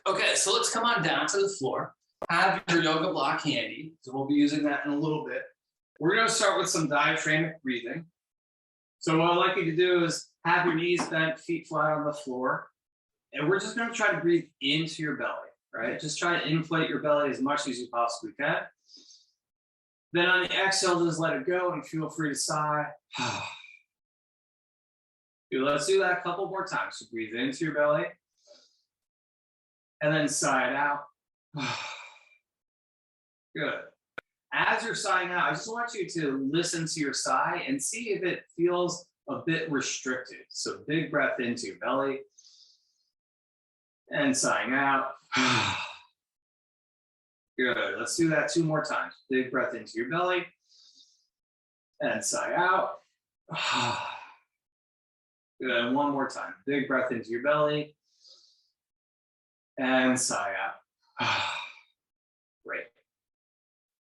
Okay, so let's come on down to the floor. Have your yoga block handy, so we'll be using that in a little bit. We're going to start with some diaphragmatic breathing. So what I'd like you to do is have your knees bent, feet flat on the floor, and we're just going to try to breathe into your belly, right? Just try to inflate your belly as much as you possibly can. Then on the exhale, just let it go and feel free to sigh. Let's do that a couple more times. So breathe into your belly and then sigh it out. Good. As you're sighing out, I just want you to listen to your sigh and see if it feels a bit restricted. So big breath into your belly and sighing out. Good. Let's do that 2 more times. Big breath into your belly and sigh out. Good. And 1 more time. Big breath into your belly and sigh out. Great.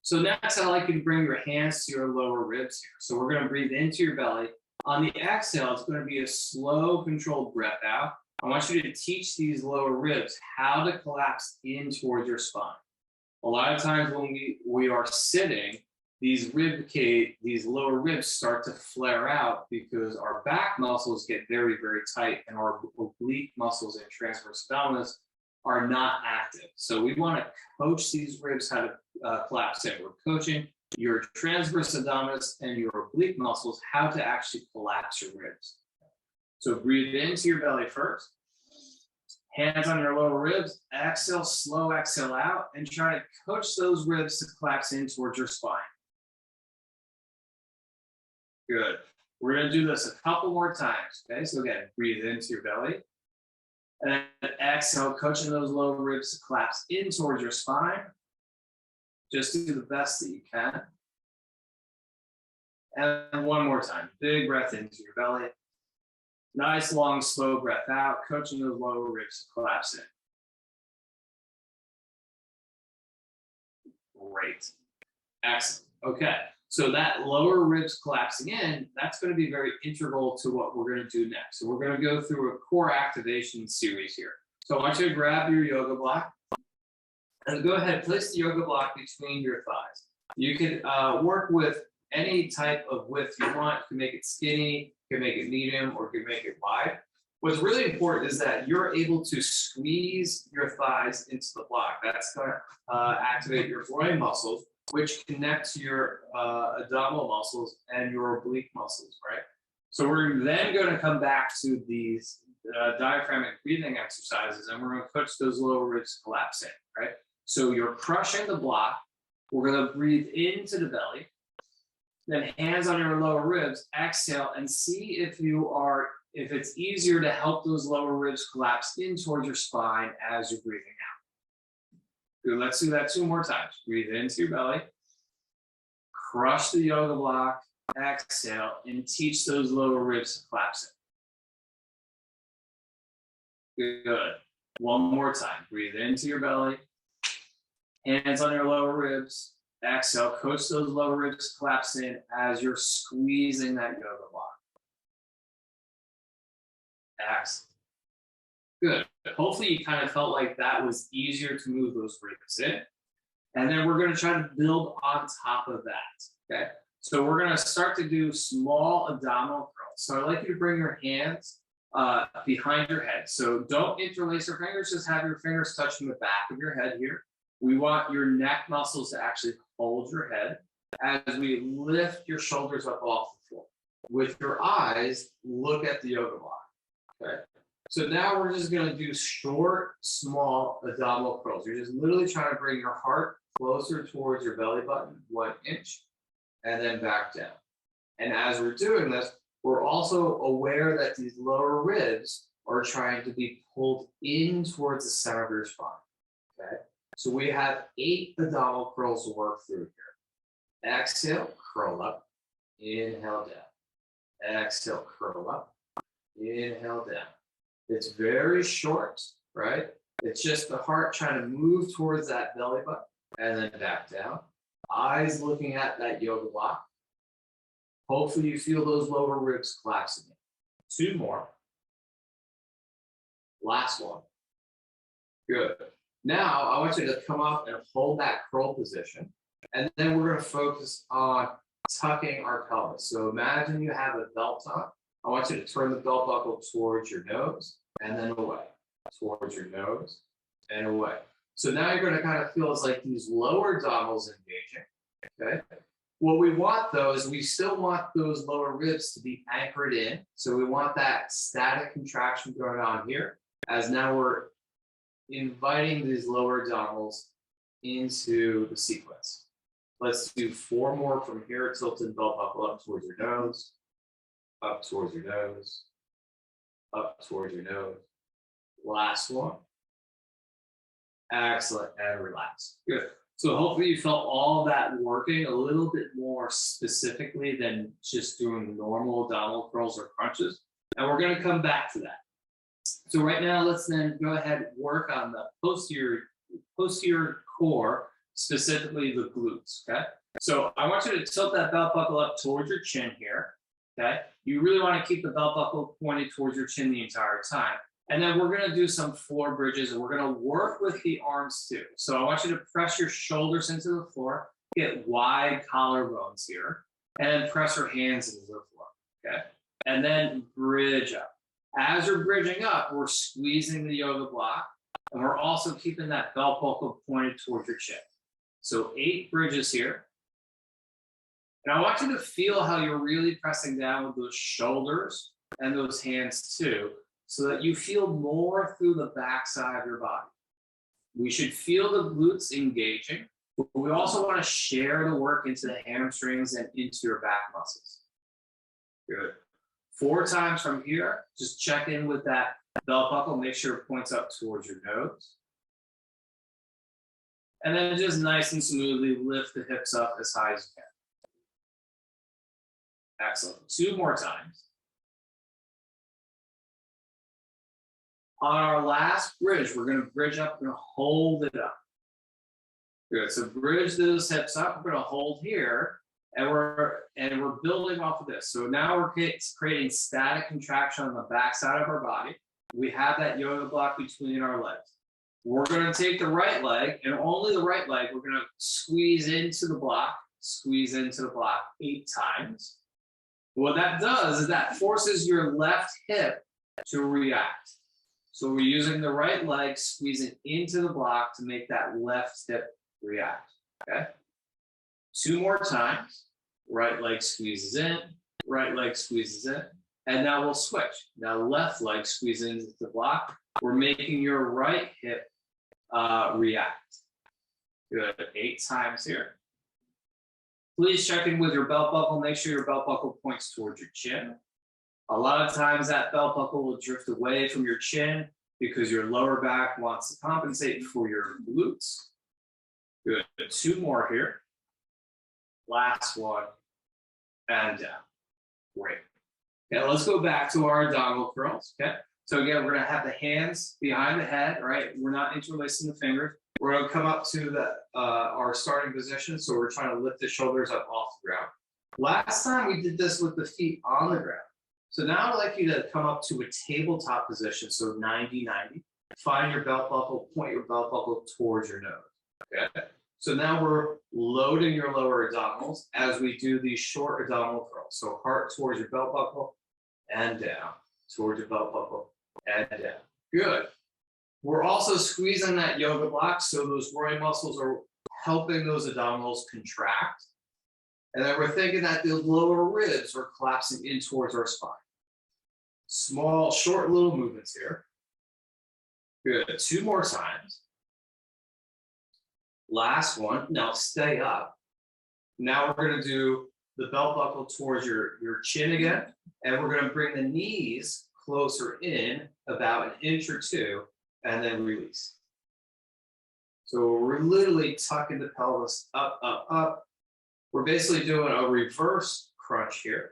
So next, I'd like you to bring your hands to your lower ribs here. So we're going to breathe into your belly. On the exhale, it's going to be a slow, controlled breath out. I want you to teach these lower ribs how to collapse in towards your spine. A lot of times when we are sitting, these lower ribs start to flare out because our back muscles get very, very tight and our oblique muscles and transverse abdominis are not active. So we want to coach these ribs how to collapse in. We're coaching your transverse abdominis and your oblique muscles how to actually collapse your ribs. So breathe into your belly first. Hands on your lower ribs. Exhale, slow exhale out, and try to coach those ribs to collapse in towards your spine. Good. We're going to do this a couple more times. Okay, so again, breathe into your belly. And then exhale, coaching those lower ribs to collapse in towards your spine. Just do the best that you can. And 1 more time. Big breath into your belly. Nice, long, slow breath out, coaching those lower ribs to collapse in. Great. Excellent. Okay. So that lower ribs collapsing in, that's going to be very integral to what we're going to do next. So we're going to go through a core activation series here. So I want you to grab your yoga block and go ahead and place the yoga block between your thighs. You can work with any type of width you want. You can make it skinny, you can make it medium, or you can make it wide. What's really important is that you're able to squeeze your thighs into the block. That's going to activate your groin muscles, which connect to your abdominal muscles and your oblique muscles, right? So we're then going to come back to these diaphragmatic breathing exercises, and we're going to coach those lower ribs collapse in, right? So you're crushing the block. We're going to breathe into the belly. Then hands on your lower ribs, exhale, and see if it's easier to help those lower ribs collapse in towards your spine as you're breathing out. Good, let's do that 2 more times. Breathe into your belly, crush the yoga block, exhale, and teach those lower ribs to collapse in. Good. 1 more time. Breathe into your belly, hands on your lower ribs. Exhale, coach those lower ribs collapse in as you're squeezing that yoga block. Excellent. Good. Hopefully you kind of felt like that was easier to move those ribs in. And then we're going to try to build on top of that. Okay. So we're going to start to do small abdominal curls. So I'd like you to bring your hands behind your head. So don't interlace your fingers, just have your fingers touching the back of your head here. We want your neck muscles to actually hold your head as we lift your shoulders up off the floor. With your eyes, look at the yoga block. Okay. So now we're just going to do short, small abdominal curls. You're just literally trying to bring your heart closer towards your belly button, 1 inch, and then back down. And as we're doing this, we're also aware that these lower ribs are trying to be pulled in towards the center of your spine. Okay. So we have 8 abdominal curls to work through here. Exhale, curl up, inhale down. Exhale, curl up, inhale down. It's very short, right? It's just the heart trying to move towards that belly button and then back down. Eyes looking at that yoga block. Hopefully you feel those lower ribs collapsing in. 2 more. Last one. Good. Now I want you to come up and hold that curl position. And then we're going to focus on tucking our pelvis. So imagine you have a belt on. I want you to turn the belt buckle towards your nose and then away. Towards your nose and away. So now you're going to kind of feel it's like these lower abdominals engaging. Okay. What we want though is we still want those lower ribs to be anchored in. So we want that static contraction going on here as now we're inviting these lower abdominals into the sequence. Let's do 4 more from here. Tilted belt buckle up towards your nose, up towards your nose, up towards your nose. Last one. Excellent, and relax. Good. So hopefully you felt all of that working a little bit more specifically than just doing normal abdominal curls or crunches. And we're going to come back to that. So right now, let's then go ahead and work on the posterior core, specifically the glutes, okay? So I want you to tilt that belt buckle up towards your chin here, okay? You really want to keep the belt buckle pointed towards your chin the entire time. And then we're going to do some floor bridges, and we're going to work with the arms too. So I want you to press your shoulders into the floor, get wide collarbones here, and then press your hands into the floor, okay? And then bridge up. As you're bridging up, we're squeezing the yoga block, and we're also keeping that belt buckle pointed towards your chin. So 8 bridges here. And I want you to feel how you're really pressing down with those shoulders and those hands too, so that you feel more through the backside of your body. We should feel the glutes engaging, but we also want to share the work into the hamstrings and into your back muscles. Good. 4 times from here, just check in with that belt buckle, make sure it points up towards your nose. And then just nice and smoothly lift the hips up as high as you can. Excellent. 2 more times. On our last bridge, we're going to bridge up, we're going to hold it up. Good. So bridge those hips up. We're going to hold here, and we're building off of this. So now we're creating static contraction on the backside of our body. We have that yoga block between our legs. We're going to take the right leg, and only the right leg. We're going to squeeze into the block, 8 times. What that does is that forces your left hip to react. So we're using the right leg, squeezing into the block to make that left hip react, okay? 2 more times. Right leg squeezes in, right leg squeezes in, and now we'll switch. Now left leg squeezes into the block. We're making your right hip react. Good, 8 times here. Please check in with your belt buckle. Make sure your belt buckle points towards your chin. A lot of times that belt buckle will drift away from your chin because your lower back wants to compensate for your glutes. Good, 2 more here. Last one, and down. Great. Okay, let's go back to our abdominal curls, okay? So again, we're gonna have the hands behind the head, right? We're not interlacing the fingers. We're gonna come up to our starting position, so we're trying to lift the shoulders up off the ground. Last time we did this with the feet on the ground. So now I'd like you to come up to a tabletop position, so 90-90. Find your belt buckle, point your belt buckle towards your nose, okay? So now we're loading your lower abdominals as we do these short abdominal curls. So heart towards your belt buckle and down, towards your belt buckle and down. Good. We're also squeezing that yoga block, so those groin muscles are helping those abdominals contract. And then we're thinking that the lower ribs are collapsing in towards our spine. Small, short little movements here. Good. 2 more times. Last one. Now stay up. Now we're going to do the belt buckle towards your chin again. And we're going to bring the knees closer in about 1 inch or 2 and then release. So we're literally tucking the pelvis up, up, up. We're basically doing a reverse crunch here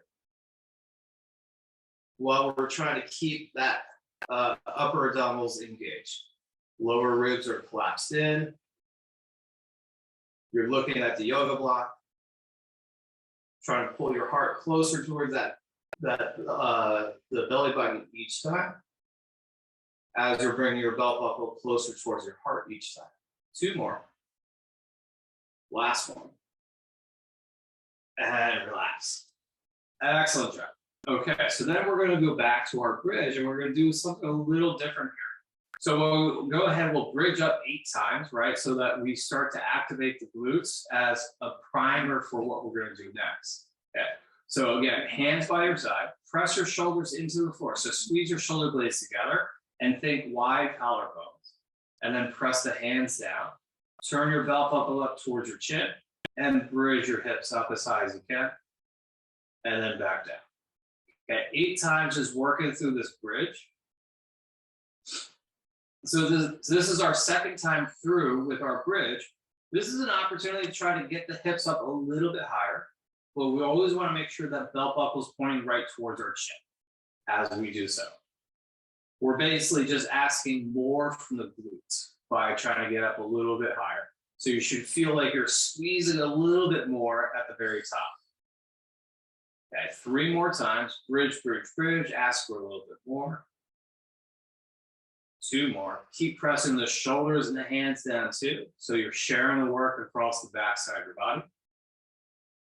while we're trying to keep that upper abdominals engaged. Lower ribs are collapsed in. You're looking at the yoga block, trying to pull your heart closer towards the belly button each time. as you're bringing your belt buckle closer towards your heart each time. 2 more. Last one. And relax. Excellent job. Okay, so then we're going to go back to our bridge and we're going to do something a little different here. So we'll go ahead, we'll bridge up 8 times, right? So that we start to activate the glutes as a primer for what we're going to do next. Okay, so again, hands by your side, press your shoulders into the floor. So squeeze your shoulder blades together and think wide collarbones. And then press the hands down. Turn your belt buckle up towards your chin and bridge your hips up as high as you can. And then back down. Okay, 8 times is working through this bridge. So this is our second time through with our bridge. This is an opportunity to try to get the hips up a little bit higher, but we always want to make sure that belt buckle is pointing right towards our chin as we do so. We're basically just asking more from the glutes by trying to get up a little bit higher. So you should feel like you're squeezing a little bit more at the very top. Okay, 3 more times. Bridge, bridge, bridge. Ask for a little bit more. 2 more. Keep pressing the shoulders and the hands down too. So you're sharing the work across the backside of your body.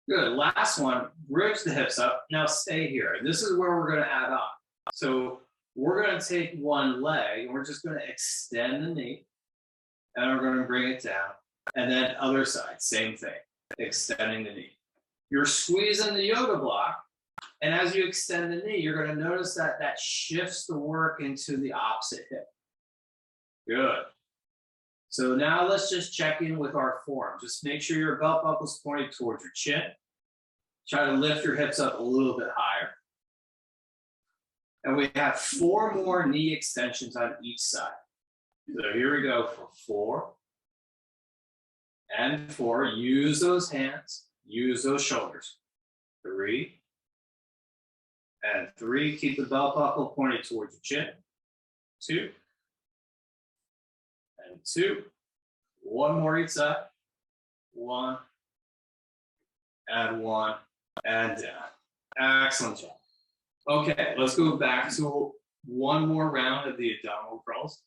Good. Last one. Bridge the hips up. Now stay here. This is where we're going to add on. So we're going to take one leg and we're just going to extend the knee. And we're going to bring it down. And then other side, same thing. Extending the knee. You're squeezing the yoga block, and as you extend the knee, you're going to notice that that shifts the work into the opposite hip. Good. So now let's just check in with our form. Just make sure your belt buckle is pointed towards your chin. Try to lift your hips up a little bit higher. And we have 4 more knee extensions on each side. So here we go for 4 and 4. Use those hands. Use those shoulders. 3 and 3. Keep the belt buckle pointed towards your chin. 2 and 2. 1 more each side. 1 and 1 and down. Excellent job. Okay, let's go back to 1 more round of the abdominal curls.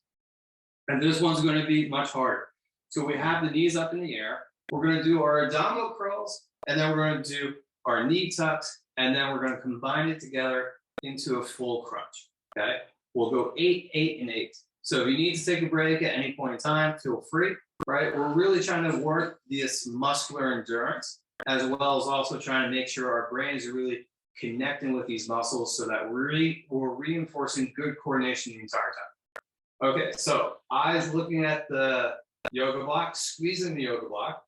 And this one's going to be much harder. So we have the knees up in the air. We're going to do our abdominal curls, and then we're going to do our knee tucks, and then we're going to combine it together into a full crunch. Okay? We'll go 8, 8, and 8. So if you need to take a break at any point in time, feel free, right? We're really trying to work this muscular endurance, as well as also trying to make sure our brains are really connecting with these muscles so that we're reinforcing good coordination the entire time. Okay, so eyes looking at the yoga block, squeezing the yoga block.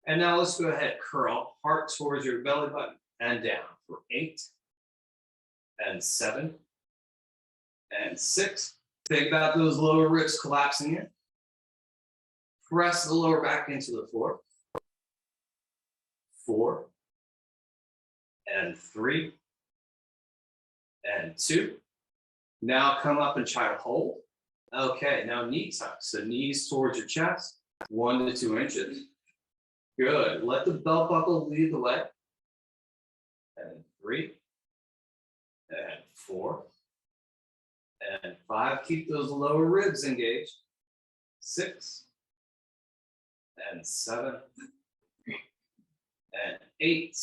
And now let's go ahead, curl, heart towards your belly button and down for 8 and 7 and 6. Think about those lower ribs collapsing in. Press the lower back into the floor. 4 and 3 and 2. Now come up and try to hold. Okay, now knee tucks. So knees towards your chest, 1 to 2 inches. Good. Let the belt buckle lead the way. And 3 and 4 and 5. Keep those lower ribs engaged. 6 and 7 and 8.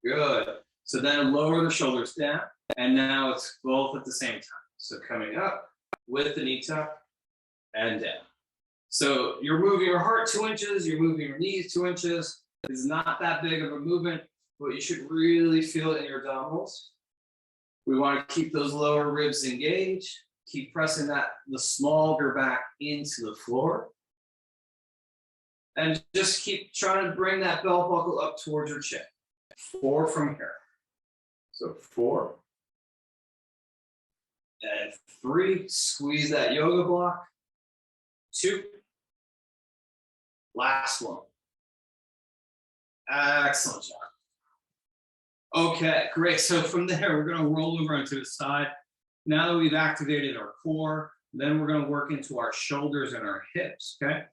Good. So then lower the shoulders down, and now it's both at the same time. So coming up with the knee tuck and down. So you're moving your heart 2 inches, you're moving your knees 2 inches. It's not that big of a movement, but you should really feel it in your abdominals. We want to keep those lower ribs engaged. Keep pressing the small of your back into the floor. And just keep trying to bring that belt buckle up towards your chin. 4 from here. So 4 and 3. Squeeze that yoga block. 2. Last one. Excellent job. Okay, great. So from there, we're going to roll over onto the side. Now that we've activated our core, then we're going to work into our shoulders and our hips, okay?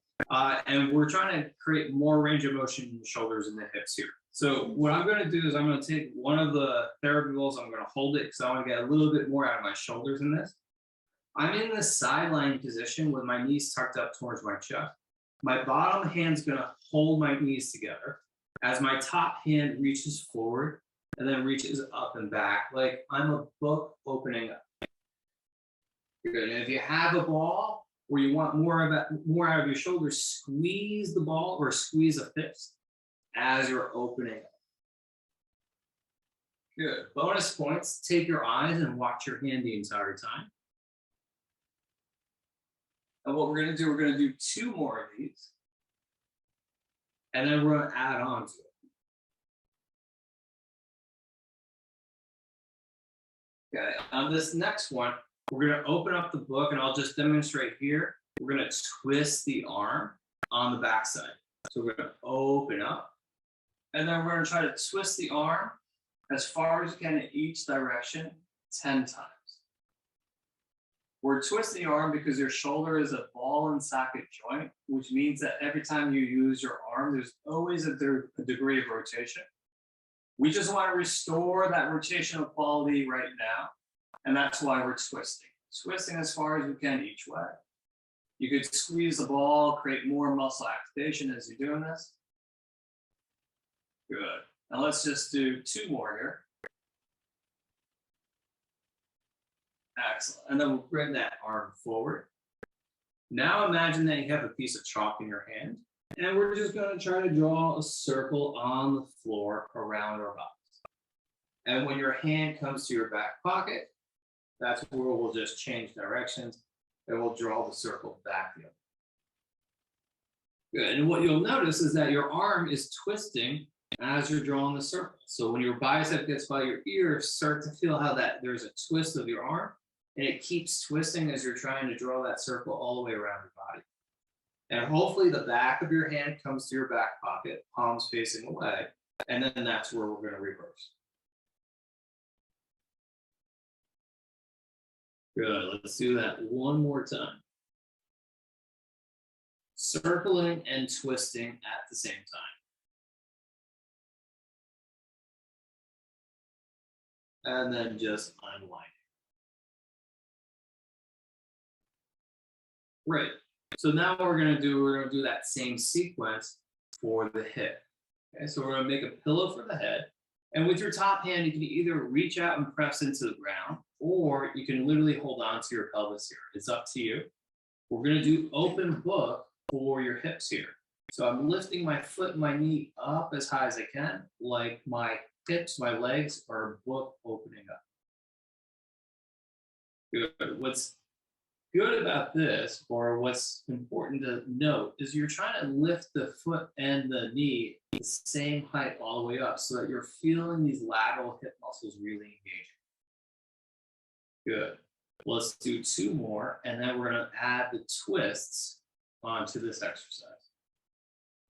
And we're trying to create more range of motion in the shoulders and the hips here. So what I'm going to do is I'm going to take one of the therapy balls. I'm going to hold it because I want to get a little bit more out of my shoulders in this. I'm in the sideline position with my knees tucked up towards my chest. My bottom hand's gonna hold my knees together as my top hand reaches forward and then reaches up and back like I'm a book opening up. Good. And if you have a ball or you want more out of your shoulders, squeeze the ball or squeeze a fist as you're opening up. Good. Bonus points, take your eyes and watch your hand the entire time. And what we're going to do, we're going to do 2 more of these. And then we're going to add on to it. Okay, on this next one, we're going to open up the book and I'll just demonstrate here. We're going to twist the arm on the backside. So we're going to open up and then we're going to try to twist the arm as far as you can in each direction 10 times. We're twisting the arm because your shoulder is a ball and socket joint, which means that every time you use your arm, there's always a degree of rotation. We just want to restore that rotational quality right now, and that's why we're twisting. Twisting as far as we can each way. You could squeeze the ball, create more muscle activation as you're doing this. Good. Now let's just do 2 more here. Excellent. And then we'll bring that arm forward. Now imagine that you have a piece of chalk in your hand, and we're just going to try to draw a circle on the floor around our bodies. And when your hand comes to your back pocket, that's where we'll just change directions and we'll draw the circle back the other way. Good. And what you'll notice is that your arm is twisting as you're drawing the circle. So when your bicep gets by your ear, start to feel how there's a twist of your arm, and it keeps twisting as you're trying to draw that circle all the way around your body. And hopefully the back of your hand comes to your back pocket, palms facing away, and then that's where we're going to reverse. Good. Let's do that one more time. Circling and twisting at the same time. And then just unwinding. Great. So now what we're going to do that same sequence for the hip. Okay, so we're going to make a pillow for the head. And with your top hand, you can either reach out and press into the ground, or you can literally hold on to your pelvis here. It's up to you. We're going to do open book for your hips here. So I'm lifting my foot and my knee up as high as I can, like my hips, my legs are book opening up. Good. What's good about this, or what's important to note, is you're trying to lift the foot and the knee the same height all the way up so that you're feeling these lateral hip muscles really engaging. Good. Let's do 2 more, and then we're going to add the twists onto this exercise.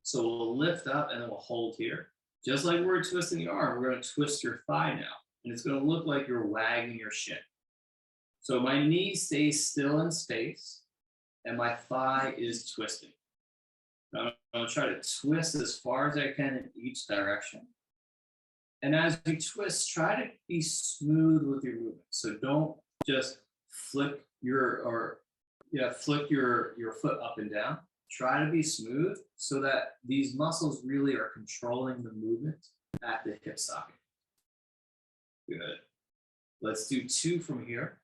So we'll lift up and then we'll hold here. Just like we're twisting the arm, we're going to twist your thigh now, and it's going to look like you're wagging your shin. So my knee stays still in space, and my thigh is twisting. Now I'm going to try to twist as far as I can in each direction. And as you twist, try to be smooth with your movement. So don't just flick your foot up and down. Try to be smooth so that these muscles really are controlling the movement at the hip socket. Good. Let's do 2 from here.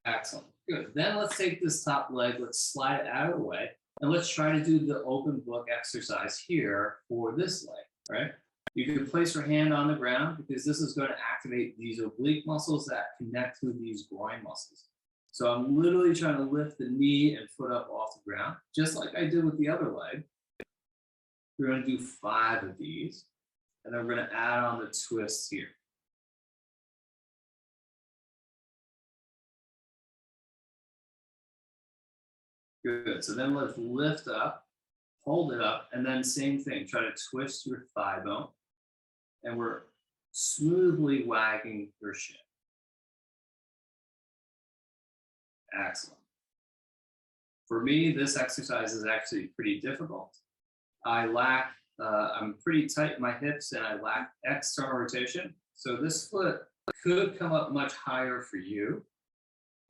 Excellent. Good. Then let's take this top leg, let's slide it out of the way, and let's try to do the open book exercise here for this leg, right? You can place your hand on the ground because this is going to activate these oblique muscles that connect to these groin muscles. So I'm literally trying to lift the knee and foot up off the ground, just like I did with the other leg. We're going to do 5 of these, and then we're going to add on the twists here. Good. So then let's lift up, hold it up, and then same thing. Try to twist your thigh bone, and we're smoothly wagging your shin. Excellent. For me, this exercise is actually pretty difficult. I'm pretty tight in my hips and I lack external rotation. So this foot could come up much higher for you.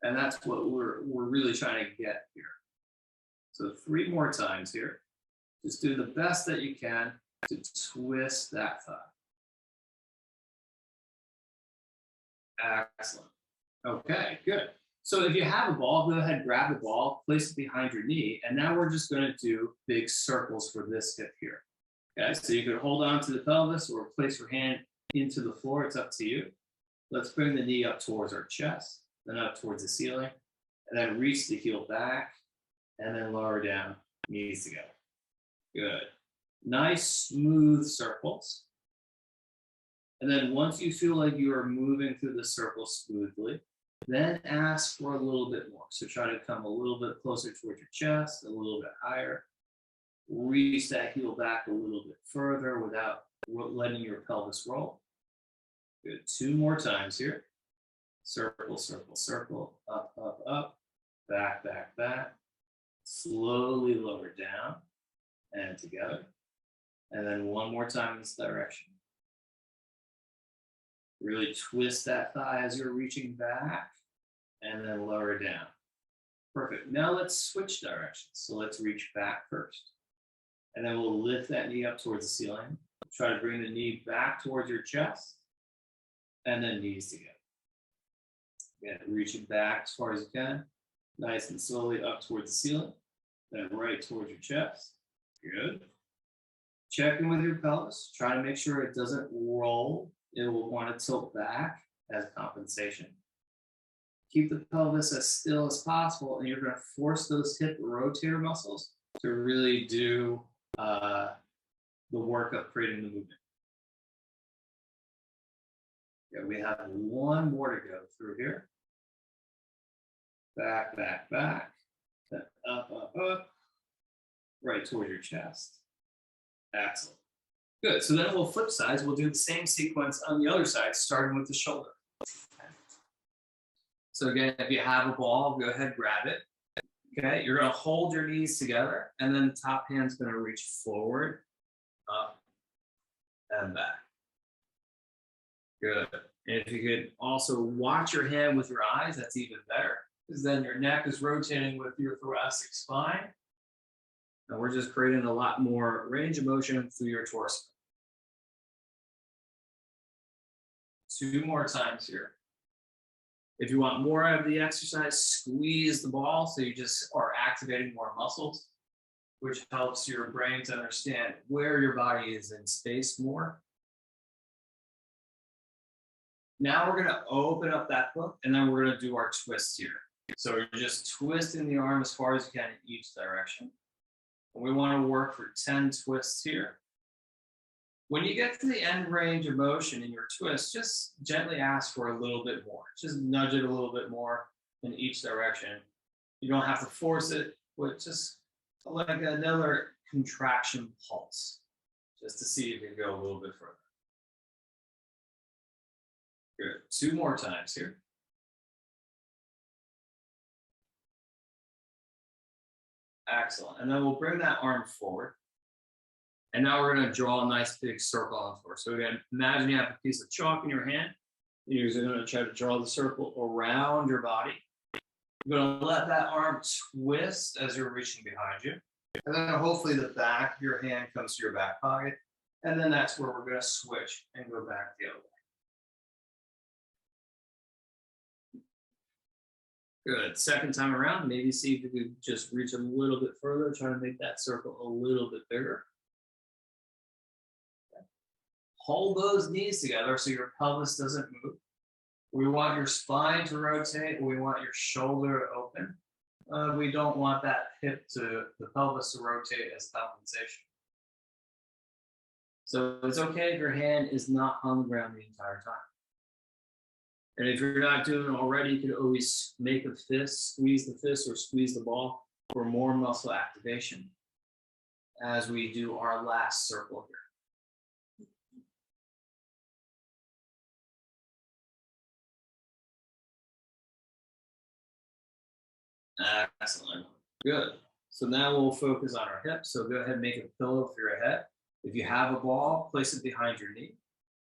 And that's what we're really trying to get here. So 3 more times here. Just do the best that you can to twist that thigh. Excellent. Okay, good. So if you have a ball, go ahead, grab the ball, place it behind your knee, and now we're just going to do big circles for this hip here. Okay, so you can hold on to the pelvis or place your hand into the floor. It's up to you. Let's bring the knee up towards our chest, then up towards the ceiling, and then reach the heel back, and then lower down, knees together. Good. Nice, smooth circles. And then once you feel like you are moving through the circle smoothly, then ask for a little bit more. So try to come a little bit closer towards your chest, a little bit higher. Reach that heel back a little bit further without letting your pelvis roll. Good. 2 more times here. Circle, circle, circle, up, up, up, back, back, back. Slowly lower down and together. And then 1 more time in this direction. Really twist that thigh as you're reaching back and then lower down. Perfect. Now let's switch directions. So let's reach back first. And then we'll lift that knee up towards the ceiling. Try to bring the knee back towards your chest and then knees together. Again, reaching back as far as you can. Nice and slowly up towards the ceiling. Then right towards your chest. Good. Check in with your pelvis. Try to make sure it doesn't roll. It will want to tilt back as compensation. Keep the pelvis as still as possible, and you're going to force those hip rotator muscles to really do the work of creating the movement. Okay, we have 1 more to go through here. Back, back, back. Then up, up, up. Right toward your chest. Excellent. Good. So then we'll flip sides. We'll do the same sequence on the other side, starting with the shoulder. So again, if you have a ball, go ahead, grab it. Okay, you're going to hold your knees together, and then the top hand's going to reach forward, up, and back. Good. And if you could also watch your hand with your eyes, that's even better, because then your neck is rotating with your thoracic spine. And we're just creating a lot more range of motion through your torso. 2 more times here. If you want more out of the exercise, squeeze the ball so you just are activating more muscles, which helps your brain to understand where your body is in space more. Now we're going to open up that foot, and then we're going to do our twist here. So we're just twisting the arm as far as you can in each direction. And we want to work for 10 twists here. When you get to the end range of motion in your twist, just gently ask for a little bit more. Just nudge it a little bit more in each direction. You don't have to force it, but just like another contraction pulse, just to see if you can go a little bit further. Good. 2 more times here. Excellent. And then we'll bring that arm forward. And now we're going to draw a nice big circle on the floor. So again, imagine you have a piece of chalk in your hand. You're going to try to draw the circle around your body. You're going to let that arm twist as you're reaching behind you. And then hopefully the back of your hand comes to your back pocket. And then that's where we're going to switch and go back the other way. Good. Second time around, maybe see if you could just reach a little bit further, try to make that circle a little bit bigger. Okay. Hold those knees together so your pelvis doesn't move. We want your spine to rotate. We want your shoulder to open. We don't want that hip to the pelvis to rotate as compensation. So it's okay if your hand is not on the ground the entire time. And if you're not doing it already, you could always make a fist, squeeze the fist or squeeze the ball for more muscle activation as we do our last circle here. Excellent. Good. So now we'll focus on our hips. So go ahead and make a pillow for your head. If you have a ball, place it behind your knee.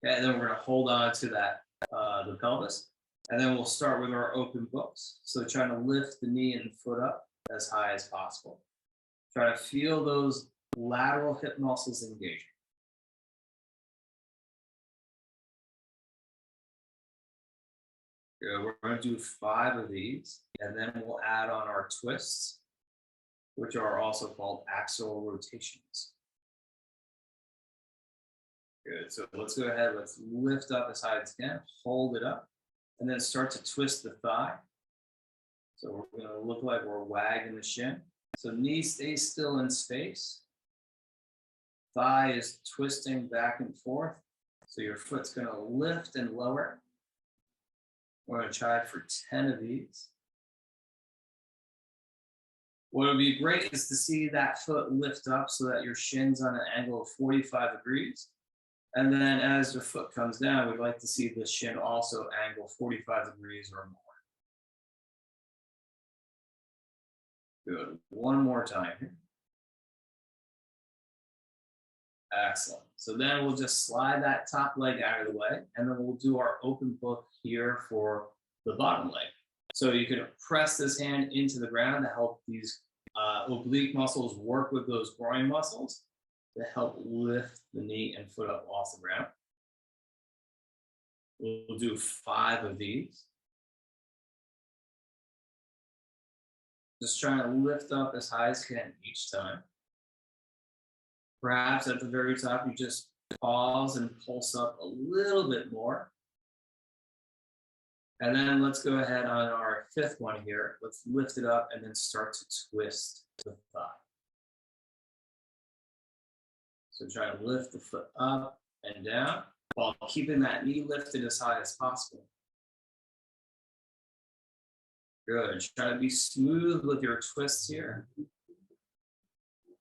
Okay, and then we're going to hold on to that the pelvis. And then we'll start with our open books. So trying to lift the knee and foot up as high as possible. Try to feel those lateral hip muscles engaging. Good. We're going to do 5 of these, and then we'll add on our twists, which are also called axial rotations. Good. So let's go ahead. Let's lift up as high as we can, hold it up, and then start to twist the thigh. So we're going to look like we're wagging the shin. So knee stays still in space. Thigh is twisting back and forth. So your foot's going to lift and lower. We're going to try for 10 of these. What would be great is to see that foot lift up so that your shin's on an angle of 45 degrees. And then as the foot comes down, we'd like to see the shin also angle 45 degrees or more. Good. One more time here. Excellent. So then we'll just slide that top leg out of the way, and then we'll do our open book here for the bottom leg. So you can press this hand into the ground to help these oblique muscles work with those groin muscles to help lift the knee and foot up off the ground. We'll do 5 of these. Just trying to lift up as high as you can each time. Perhaps at the very top, you just pause and pulse up a little bit more. And then let's go ahead on our 5th one here. Let's lift it up and then start to twist the thigh. So try to lift the foot up and down while keeping that knee lifted as high as possible. Good. Try to be smooth with your twists here.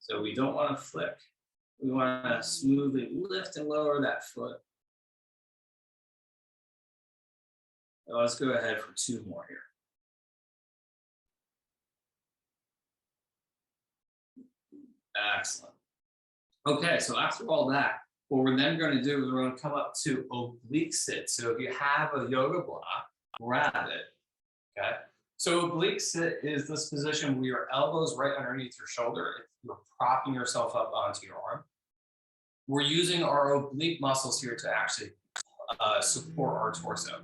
So we don't want to flick. We want to smoothly lift and lower that foot. Now let's go ahead for 2 more here. Excellent. Okay, so after all that, what we're then going to do is we're going to come up to oblique sit. So if you have a yoga block, grab it. Okay. So oblique sit is this position where your elbows right underneath your shoulder. You're propping yourself up onto your arm. We're using our oblique muscles here to actually support our torso.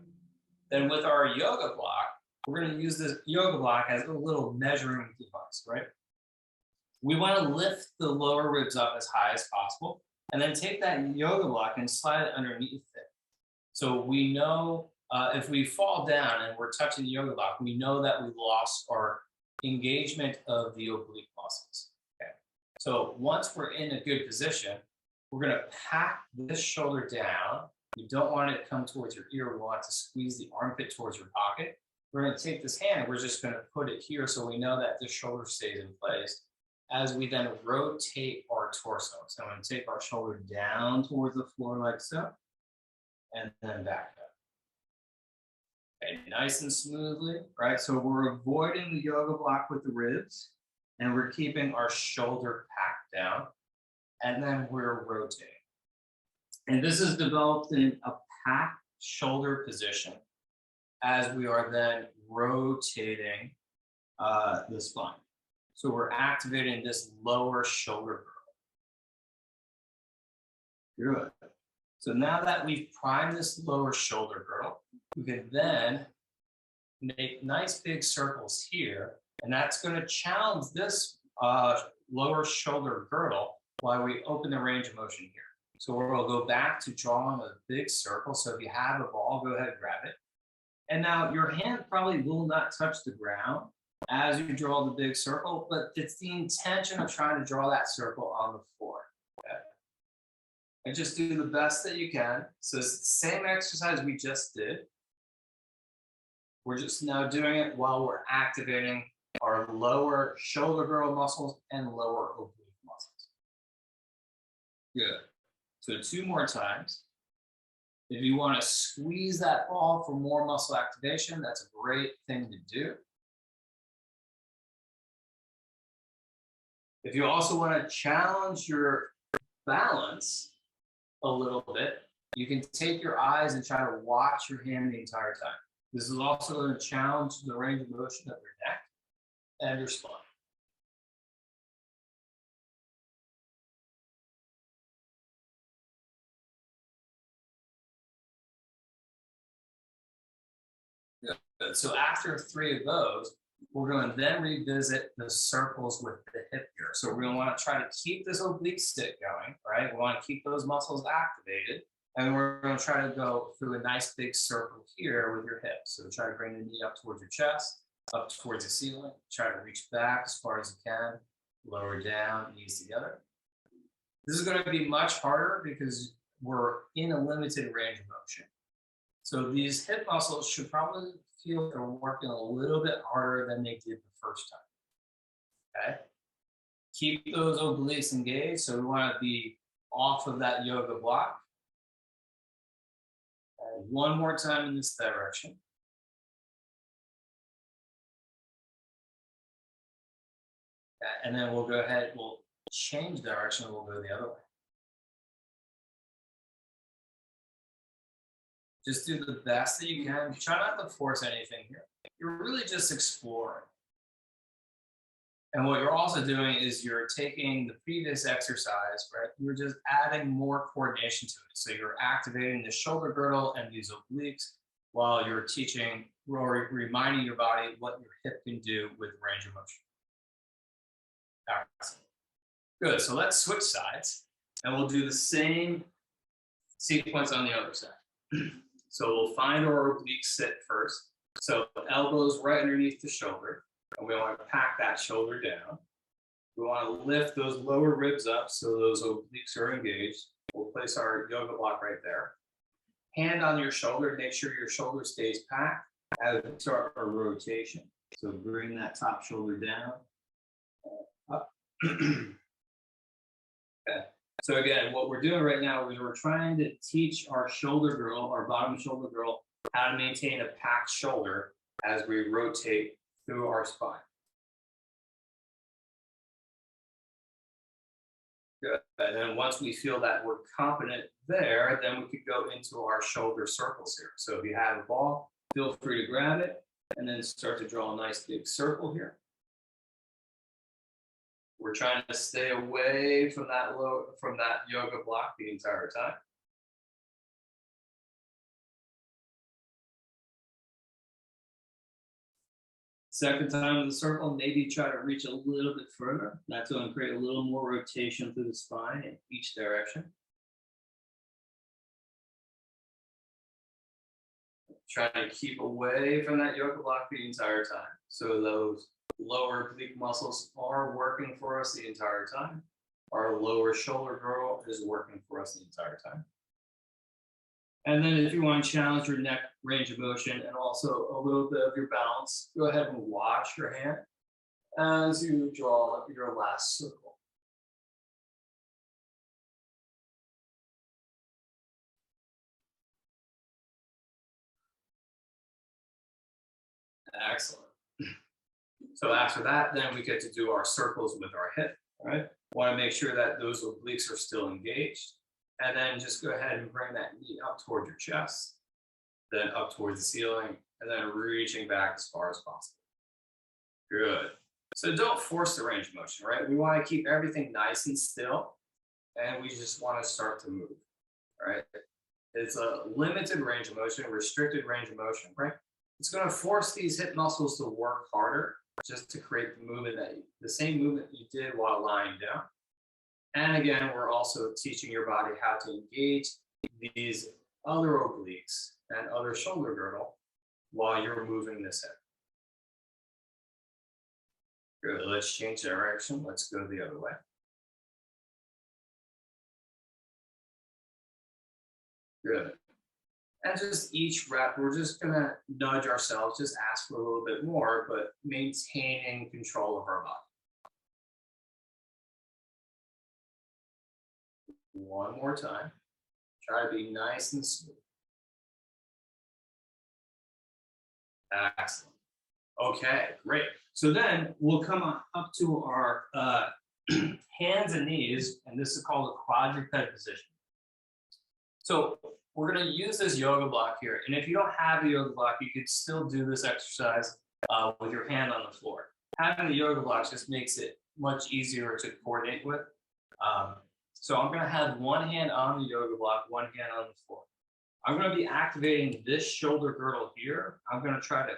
Then with our yoga block, we're going to use this yoga block as a little measuring device, right? We want to lift the lower ribs up as high as possible, and then take that yoga block and slide it underneath it. So we know if we fall down and we're touching the yoga block, we know that we lost our engagement of the oblique muscles. Okay. So once we're in a good position, we're going to pack this shoulder down. You don't want it to come towards your ear. We want to squeeze the armpit towards your pocket. We're going to take this hand, we're just going to put it here so we know that this shoulder stays in place as we then rotate our torso. So I'm going to take our shoulder down towards the floor like so, and then back up. Okay, nice and smoothly, right? So we're avoiding the yoga block with the ribs, and we're keeping our shoulder packed down, and then we're rotating. And this is developed in a packed shoulder position as we are then rotating the spine. So we're activating this lower shoulder girdle. Good. So now that we've primed this lower shoulder girdle, we can then make nice big circles here, and that's going to challenge this lower shoulder girdle while we open the range of motion here. So we'll go back to drawing a big circle. So if you have a ball, go ahead and grab it. And now your hand probably will not touch the ground as you draw the big circle, but it's the intention of trying to draw that circle on the floor. Okay? And just do the best that you can. So it's the same exercise we just did. We're just now doing it while we're activating our lower shoulder girdle muscles and lower oblique muscles. Good. So 2 more times. If you want to squeeze that ball for more muscle activation, that's a great thing to do. If you also want to challenge your balance a little bit, You can take your eyes and try to watch your hand the entire time. This is also going to challenge the range of motion of your neck and your spine. Good. So after 3 of those, we're going to then revisit the circles with the hip here. So we're going to want to try to keep this oblique stick going, right? We want to keep those muscles activated. And we're going to try to go through a nice big circle here with your hips. So try to bring the knee up towards your chest, up towards the ceiling. Try to reach back as far as you can. Lower down, knees together. This is going to be much harder because we're in a limited range of motion. So these hip muscles should probably feel they're working a little bit harder than they did the first time. Okay? Keep those obliques engaged. So we want to be off of that yoga block. And one more time in this direction. And then we'll go ahead, we'll change direction, and we'll go the other way. Just do the best that you can. Try not to force anything here. You're really just exploring. And what you're also doing is you're taking the previous exercise, right? You're just adding more coordination to it. So you're activating the shoulder girdle and these obliques while you're teaching or reminding your body what your hip can do with range of motion. Excellent. Good. So let's switch sides and we'll do the same sequence on the other side. So we'll find our oblique sit first. So elbows right underneath the shoulder. And we want to pack that shoulder down. We want to lift those lower ribs up so those obliques are engaged. We'll place our yoga block right there. Hand on your shoulder. Make sure your shoulder stays packed as we start our rotation. So bring that top shoulder down. Up. Okay. So again, what we're doing right now is we're trying to teach our shoulder girdle, our bottom shoulder girdle, how to maintain a packed shoulder as we rotate through our spine. Good. And then once we feel that we're competent there, then we could go into our shoulder circles here. So if you have a ball, feel free to grab it and then start to draw a nice big circle here. We're trying to stay away from that yoga block the entire time. Second time in the circle, maybe try to reach a little bit further. That's going to create a little more rotation through the spine in each direction. Try to keep away from that yoga block the entire time. So those lower oblique muscles are working for us the entire time. Our lower shoulder girdle is working for us the entire time. And then if you want to challenge your neck range of motion and also a little bit of your balance, go ahead and watch your hand as you draw your last circle. Excellent. So after that, then we get to do our circles with our hip, right? Want to make sure that those obliques are still engaged. And then just go ahead and bring that knee up toward your chest, then up towards the ceiling, and then reaching back as far as possible. Good. So don't force the range of motion, right? We want to keep everything nice and still, and we just want to start to move, right? It's a limited range of motion, a restricted range of motion, right? It's going to force these hip muscles to work harder just to create the movement the same movement you did while lying down. And again, we're also teaching your body how to engage these other obliques and other shoulder girdle while you're moving this hip. Good. Let's change direction. Let's go the other way. Good. And just each rep, we're just going to nudge ourselves, just ask for a little bit more, but maintaining control of our body. One more time. Try to be nice and smooth. Excellent. Okay, great. So then we'll come up to our hands and knees, and this is called a quadruped position. So we're going to use this yoga block here. And if you don't have a yoga block, you could still do this exercise with your hand on the floor. Having the yoga block just makes it much easier to coordinate with. So I'm going to have one hand on the yoga block, one hand on the floor. I'm going to be activating this shoulder girdle here. I'm going to try to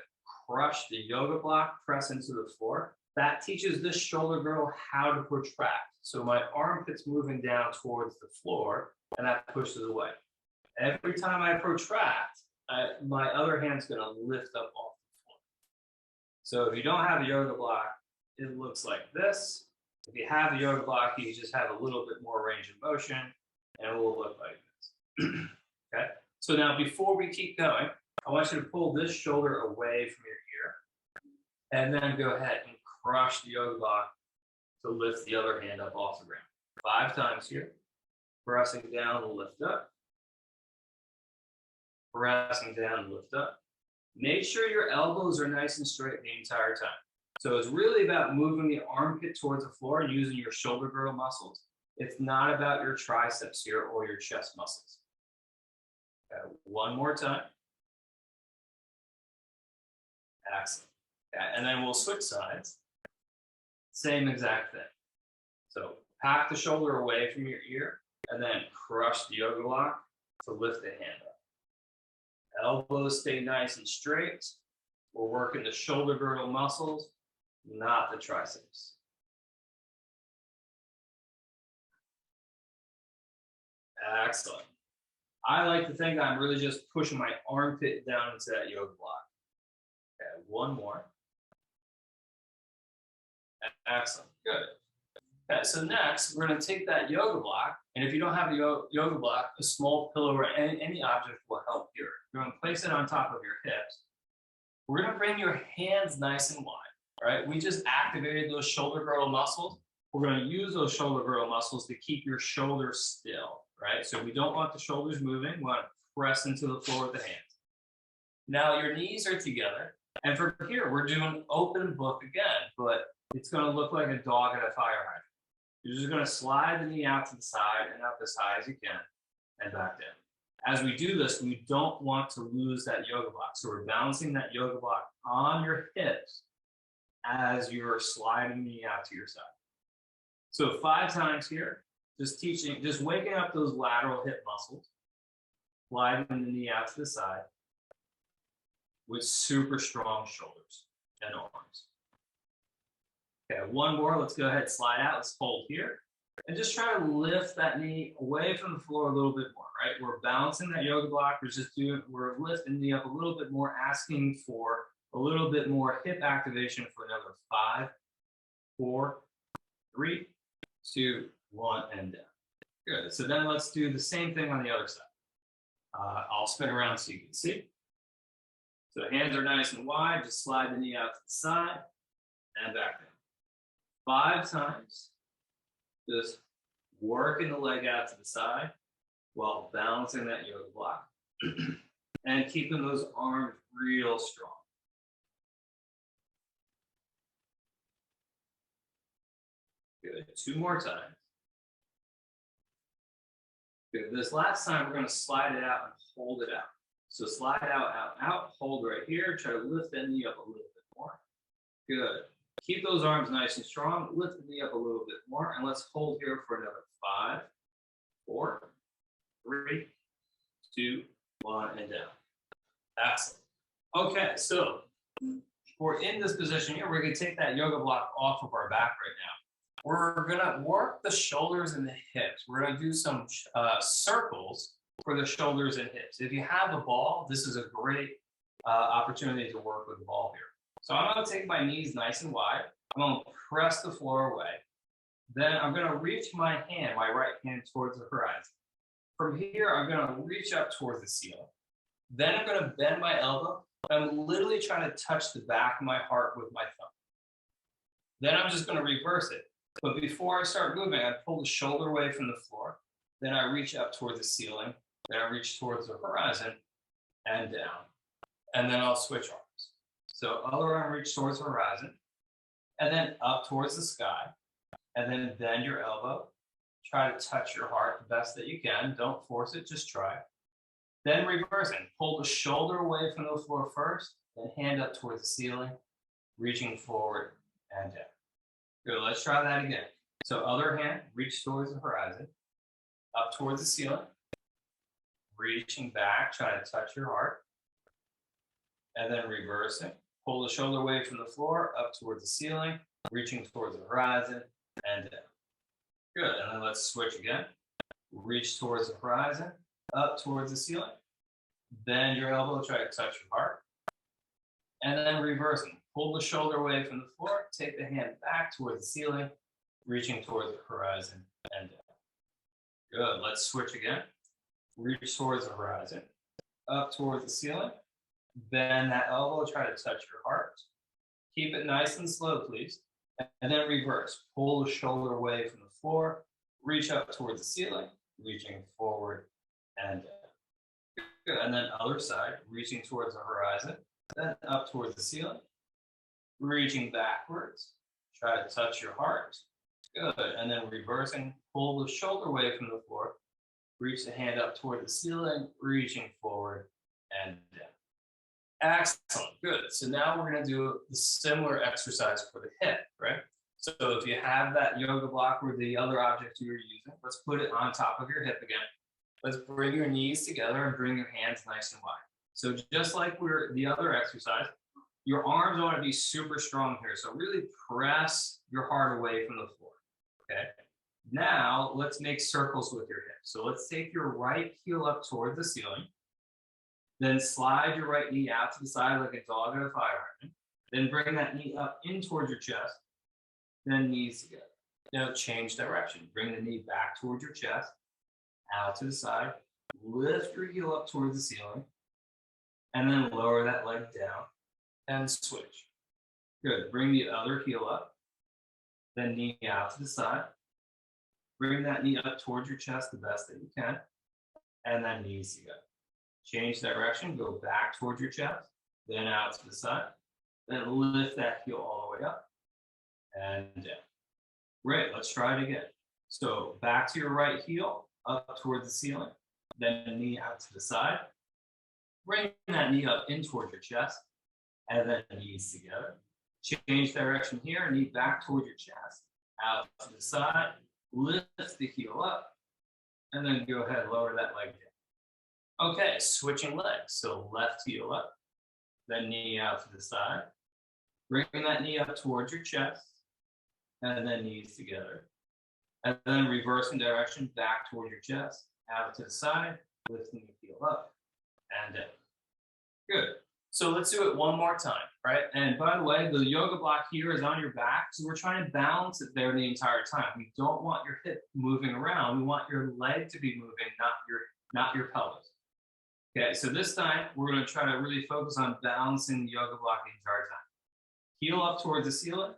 crush the yoga block, press into the floor. That teaches this shoulder girdle how to protract. So my armpit's moving down towards the floor, and that pushes away. Every time I protract, my other hand's going to lift up off the floor. So if you don't have a yoga block, it looks like this. If you have the yoga block, you just have a little bit more range of motion, and it will look like this. Okay. So now, before we keep going, I want you to pull this shoulder away from your ear, and then go ahead and crush the yoga block to lift the other hand up off the ground. 5 times here. Pressing down to lift up. Pressing down to lift up. Make sure your elbows are nice and straight the entire time. So it's really about moving the armpit towards the floor and using your shoulder girdle muscles. It's not about your triceps here or your chest muscles. Okay, one more time. Excellent. Okay, and then we'll switch sides. Same exact thing. So pack the shoulder away from your ear and then crush the yoga block to lift the hand up. Elbows stay nice and straight. We're working the shoulder girdle muscles, not the triceps. Excellent. I like to think I'm really just pushing my armpit down into that yoga block. Okay, one more. Excellent. Good. Okay, so next, we're going to take that yoga block, and if you don't have a yoga block, a small pillow or any object will help here. You're going to place it on top of your hips. We're going to bring your hands nice and wide, right? We just activated those shoulder girdle muscles. We're going to use those shoulder girdle muscles to keep your shoulders still, right? So we don't want the shoulders moving. We want to press into the floor with the hands. Now your knees are together, and from here, we're doing open book again, but it's going to look like a dog at a fire hydrant. You're just going to slide the knee out to the side and up as high as you can and back down. As we do this, we don't want to lose that yoga block. So we're balancing that yoga block on your hips as you're sliding the knee out to your side. So 5 times here, just waking up those lateral hip muscles, sliding the knee out to the side with super strong shoulders and arms. Okay, one more. Let's go ahead and slide out. Let's hold here. And just try to lift that knee away from the floor a little bit more, right? We're balancing that yoga block. We're lifting the knee up a little bit more, asking for a little bit more hip activation for another 5, 4, 3, 2, 1, and down. Good. So then let's do the same thing on the other side. I'll spin around so you can see. So hands are nice and wide. Just slide the knee out to the side and back down. 5 times. Just working the leg out to the side while balancing that yoga block and keeping those arms real strong. Good. 2 more times. Good. This last time, we're going to slide it out and hold it out. So slide out, out, out, hold right here. Try to lift that knee up a little bit more. Good. Keep those arms nice and strong. Lift the knee up a little bit more. And let's hold here for another 5, 4, 3, 2, 1, and down. Excellent. Okay, so we're in this position here. We're going to take that yoga block off of our back right now. We're going to work the shoulders and the hips. We're going to do some circles for the shoulders and hips. If you have a ball, this is a great opportunity to work with the ball here. So I'm going to take my knees nice and wide. I'm going to press the floor away. Then I'm going to reach my hand, my right hand, towards the horizon. From here, I'm going to reach up towards the ceiling. Then I'm going to bend my elbow. I'm literally trying to touch the back of my heart with my thumb. Then I'm just going to reverse it. But before I start moving, I pull the shoulder away from the floor. Then I reach up towards the ceiling. Then I reach towards the horizon and down. And then I'll switch arms. So other arm reach towards the horizon, and then up towards the sky, and then bend your elbow. Try to touch your heart the best that you can. Don't force it, just try. Then reversing, pull the shoulder away from the floor first, then hand up towards the ceiling, reaching forward and down. Good, let's try that again. So other hand, reach towards the horizon, up towards the ceiling, reaching back, trying to touch your heart, and then reversing. Pull the shoulder away from the floor, up towards the ceiling, reaching towards the horizon, and down. Good, and then let's switch again. Reach towards the horizon, up towards the ceiling. Bend your elbow, try to touch your heart. And then reversing. Pull the shoulder away from the floor, take the hand back towards the ceiling, reaching towards the horizon, and down. Good, let's switch again. Reach towards the horizon, up towards the ceiling. Bend that elbow, try to touch your heart. Keep it nice and slow, please. And then reverse. Pull the shoulder away from the floor, reach up towards the ceiling, reaching forward and down. Good. And then other side, reaching towards the horizon, then up towards the ceiling, reaching backwards. Try to touch your heart. Good. And then reversing, pull the shoulder away from the floor, reach the hand up toward the ceiling, reaching forward and down. Excellent, good. So now we're going to do the similar exercise for the hip, right? So if you have that yoga block or the other object you're using, let's put it on top of your hip again. Let's bring your knees together and bring your hands nice and wide. So just like the other exercise, your arms want to be super strong here. So really press your heart away from the floor, okay? Now let's make circles with your hips. So let's take your right heel up toward the ceiling. Then slide your right knee out to the side like a dog at a fire hydrant. Then bring that knee up in towards your chest. Then knees together. Now change direction. Bring the knee back towards your chest, out to the side. Lift your heel up towards the ceiling. And then lower that leg down and switch. Good. Bring the other heel up. Then knee out to the side. Bring that knee up towards your chest the best that you can. And then knees together. Change direction, go back towards your chest, then out to the side, then lift that heel all the way up and down. Great, let's try it again. So back to your right heel, up towards the ceiling, then knee out to the side. Bring that knee up in towards your chest, and then knees together. Change direction here, knee back towards your chest, out to the side, lift the heel up, and then go ahead, lower that leg down. Okay, switching legs. So left heel up, then knee out to the side. Bring that knee up towards your chest, and then knees together. And then reversing direction back towards your chest, out to the side, lifting the heel up, and down. Good. So let's do it one more time, right? And by the way, the yoga block here is on your back, so we're trying to balance it there the entire time. We don't want your hip moving around. We want your leg to be moving, not your pelvis. Okay, so this time we're going to try to really focus on balancing the yoga block the entire time. Heel up towards the ceiling,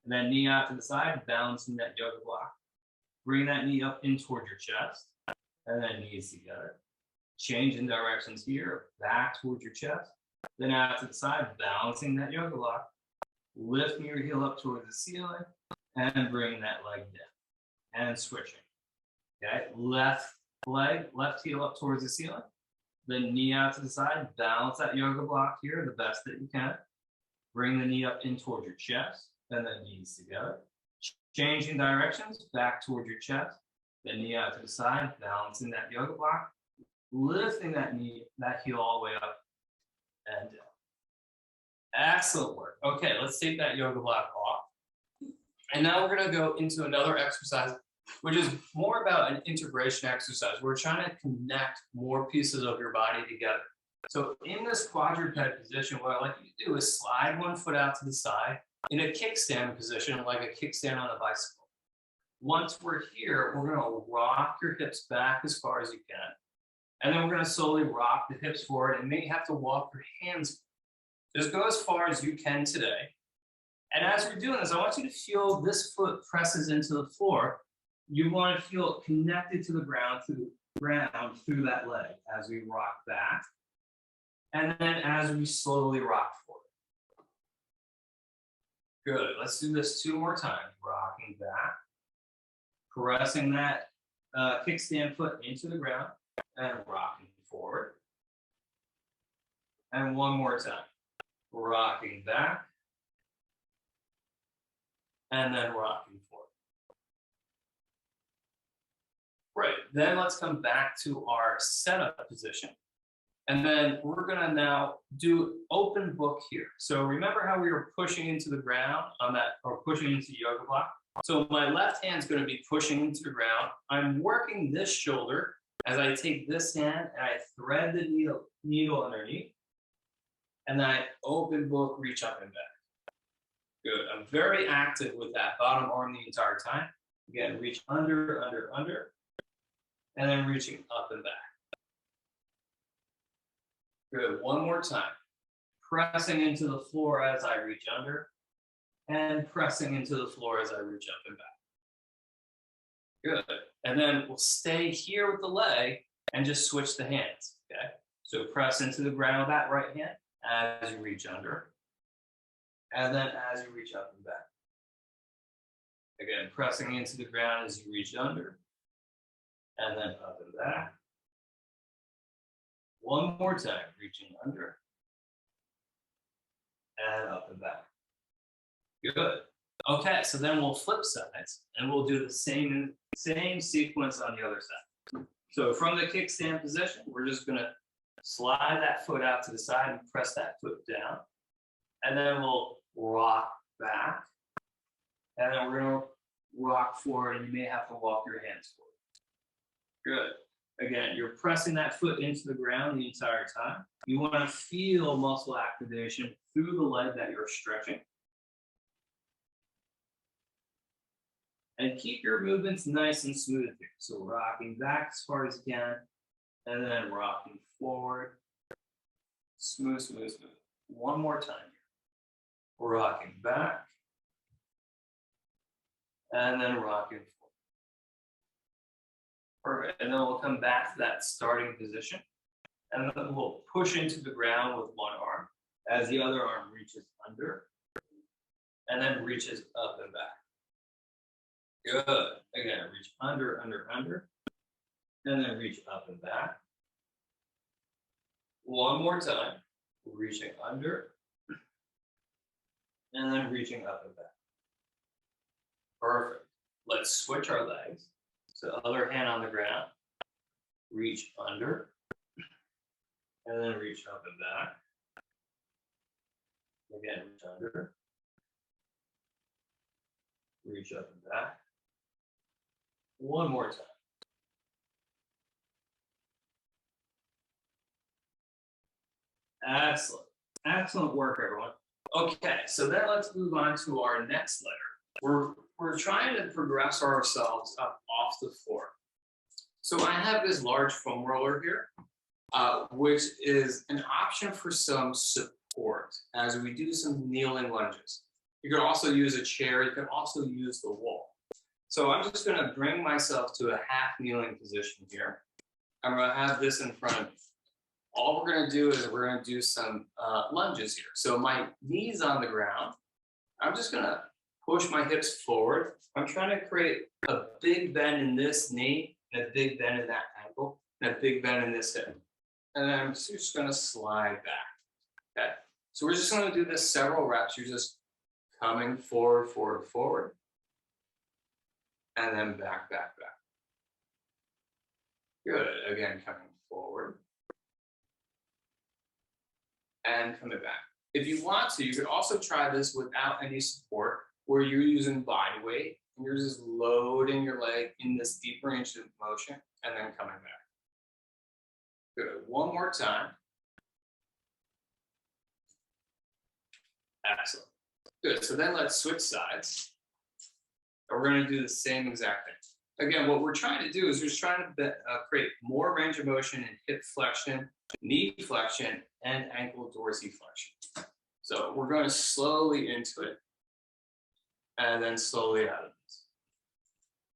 and then knee out to the side, balancing that yoga block. Bring that knee up in toward your chest, and then knees together. Change in directions here, back towards your chest, then out to the side, balancing that yoga block. Lifting your heel up towards the ceiling, and bring that leg down. And switching. Okay, left leg, left heel up towards the ceiling. Then knee out to the side, balance that yoga block here the best that you can. Bring the knee up in towards your chest, and then knees together. Changing directions, back towards your chest, then knee out to the side, balancing that yoga block. Lifting that heel all the way up and down. Excellent work. Okay, let's take that yoga block off. And now we're going to go into another exercise, which is more about an integration exercise. We're trying to connect more pieces of your body together. So in this quadruped position, what I like you to do is slide one foot out to the side in a kickstand position, like a kickstand on a bicycle. Once we're here, we're going to rock your hips back as far as you can. And then we're going to slowly rock the hips forward and may have to walk your hands. Just go as far as you can today. And as we're doing this, I want you to feel this foot presses into the floor. You want to feel it connected to the ground, through that leg as we rock back. And then as we slowly rock forward. Good. Let's do this two more times. Rocking back. Pressing that kickstand foot into the ground and rocking forward. And one more time. Rocking back. And then rocking forward. Great. Then let's come back to our setup position. And then we're gonna now do open book here. So remember how we were pushing into the ground on that, or pushing into yoga block? So my left hand's gonna be pushing into the ground. I'm working this shoulder as I take this hand and I thread the needle underneath. And then I open book, reach up and back. Good. I'm very active with that bottom arm the entire time. Again, reach under, under, under, and then reaching up and back. Good. One more time. Pressing into the floor as I reach under, and pressing into the floor as I reach up and back. Good. And then we'll stay here with the leg and just switch the hands. Okay. So press into the ground with that right hand as you reach under, and then as you reach up and back. Again, pressing into the ground as you reach under, and then up and back. One more time, reaching under, and up and back. Good. Okay, so then we'll flip sides, and we'll do the same sequence on the other side. So from the kickstand position, we're just gonna slide that foot out to the side and press that foot down. And then we'll rock back. And then we're gonna rock forward, and you may have to walk your hands forward. Good. Again, you're pressing that foot into the ground the entire time. You wanna feel muscle activation through the leg that you're stretching. And keep your movements nice and smooth here. So rocking back as far as you can, and then rocking forward. Smooth, smooth, smooth. One more time here. Rocking back, and then rocking forward. Perfect. And then we'll come back to that starting position, and then we'll push into the ground with one arm as the other arm reaches under, and then reaches up and back. Good. Again, reach under, under, under, and then reach up and back. One more time, reaching under, and then reaching up and back. Perfect. Let's switch our legs. So other hand on the ground, reach under, and then reach up and back. Again, reach under, reach up and back. One more time. Excellent. Excellent work, everyone. Okay, so then let's move on to our next letter. We're trying to progress ourselves up off the floor. So I have this large foam roller here, which is an option for some support as we do some kneeling lunges. You can also use a chair. You can also use the wall. So I'm just going to bring myself to a half kneeling position here. I'm going to have this in front of me. All we're going to do is we're going to do some lunges here. So my knees on the ground. I'm just going to push my hips forward. I'm trying to create a big bend in this knee, and a big bend in that ankle, and a big bend in this hip. And then I'm just going to slide back. Okay. So we're just going to do this several reps. You're just coming forward, forward, forward. And then back, back, back. Good. Again, coming forward. And coming back. If you want to, you could also try this without any support, where you're using body weight, and you're just loading your leg in this deep range of motion, and then coming back. Good. One more time. Excellent. Good. So then let's switch sides. We're going to do the same exact thing. Again, what we're trying to do is we're just trying to create more range of motion in hip flexion, knee flexion, and ankle dorsiflexion. So we're going to slowly into it, and then slowly out of this.